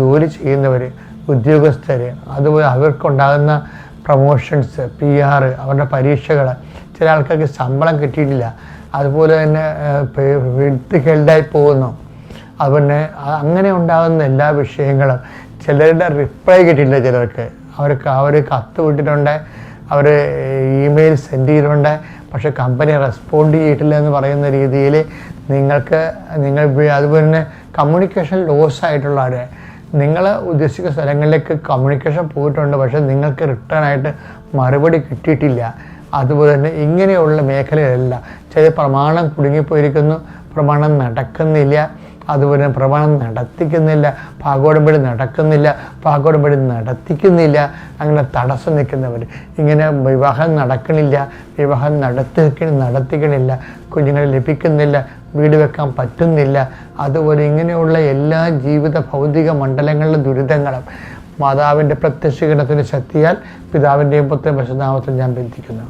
ജോലി ചെയ്യുന്നവർ, ഉദ്യോഗസ്ഥർ, അതുപോലെ അവർക്കുണ്ടാകുന്ന പ്രൊമോഷൻസ്, PR, അവരുടെ പരീക്ഷകൾ, ചില ആൾക്കാർക്ക് ശമ്പളം കിട്ടിയിട്ടില്ല, അതുപോലെ തന്നെ വീട്ടിൽ ഹെൽഡായി പോകുന്നു. അതുപോലെ അങ്ങനെ ഉണ്ടാകുന്ന എല്ലാ വിഷയങ്ങളും, ചിലരുടെ റിപ്ലൈ കിട്ടിയില്ല, ചിലർക്ക് അവർ കത്ത് വിട്ടിട്ടുണ്ട്, അവർ ഇമെയിൽ സെൻഡ് ചെയ്തിട്ടുണ്ട്, പക്ഷേ കമ്പനി റെസ്പോണ്ട് ചെയ്തിട്ടില്ല എന്ന് പറയുന്ന രീതിയിൽ അതുപോലെ തന്നെ കമ്മ്യൂണിക്കേഷൻ ലോസ് ആയിട്ടുള്ളവരെ, നിങ്ങൾ ഉദ്ദേശിക്കുന്ന സ്ഥലങ്ങളിലേക്ക് കമ്മ്യൂണിക്കേഷൻ പോയിട്ടുണ്ട്, പക്ഷേ നിങ്ങൾക്ക് റിട്ടേൺ ആയിട്ട് മറുപടി കിട്ടിയിട്ടില്ല. അതുപോലെ തന്നെ ഇങ്ങനെയുള്ള മേഖലകളെല്ലാം ചില പ്രമാണം കുടുങ്ങിപ്പോയിരിക്കുന്നു, പ്രമാണം നടക്കുന്നില്ല, അതുപോലെ പ്രമാണം നടത്തിക്കുന്നില്ല, ഭാഗോടമ്പടി നടക്കുന്നില്ല, ഭാഗോടമ്പടി നടത്തിക്കുന്നില്ല, അങ്ങനെ തടസ്സം നിൽക്കുന്നവർ, ഇങ്ങനെ വിവാഹം നടക്കണില്ല, വിവാഹം നടത്തിക്കണില്ല, കുഞ്ഞുങ്ങളെ ലഭിക്കുന്നില്ല, വീട് വെക്കാൻ പറ്റുന്നില്ല, അതുപോലെ ഇങ്ങനെയുള്ള എല്ലാ ജീവിത ഭൗതിക മണ്ഡലങ്ങളിലെ ദുരിതങ്ങളും മാതാവിൻ്റെ പ്രത്യക്ഷീകരണത്തിൻ്റെ ശക്തിയാൽ പിതാവിൻ്റെയും പുത്രൻ്റെയും പരിശുദ്ധ നാമത്തിൽ ഞാൻ ബന്ധിക്കുന്നു.